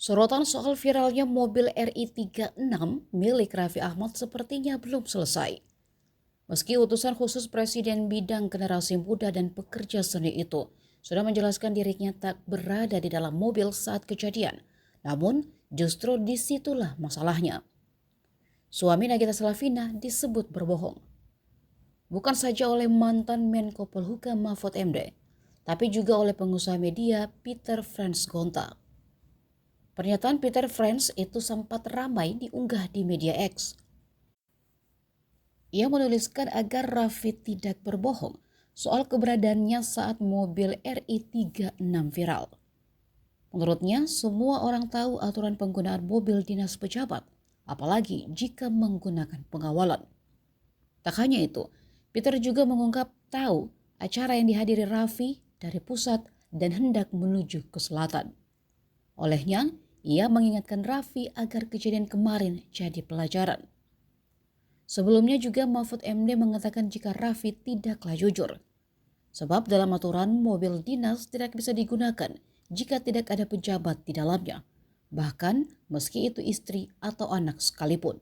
Sorotan soal viralnya mobil RI36 milik Raffi Ahmad sepertinya belum selesai. Meski utusan khusus Presiden bidang generasi muda dan pekerja seni itu sudah menjelaskan dirinya tak berada di dalam mobil saat kejadian, namun justru disitulah masalahnya. Suami Nagita Slavina disebut berbohong. Bukan saja oleh mantan Menko Polhukam Mahfud MD, tapi juga oleh pengusaha media Peter Frans Gonta. Pernyataan Peter Frans itu sempat ramai diunggah di media X. Ia menuliskan agar Raffi tidak berbohong soal keberadaannya saat mobil RI36 viral. Menurutnya, semua orang tahu aturan penggunaan mobil dinas pejabat, apalagi jika menggunakan pengawalan. Tak hanya itu, Peter juga mengungkap tahu acara yang dihadiri Raffi dari pusat dan hendak menuju ke selatan. Olehnya, ia mengingatkan Raffi agar kejadian kemarin jadi pelajaran. Sebelumnya juga Mahfud MD mengatakan jika Raffi tidaklah jujur. Sebab dalam aturan mobil dinas tidak bisa digunakan jika tidak ada pejabat di dalamnya. Bahkan meski itu istri atau anak sekalipun.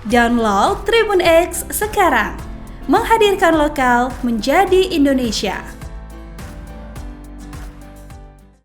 Download Tribun X sekarang, menghadirkan lokal menjadi Indonesia.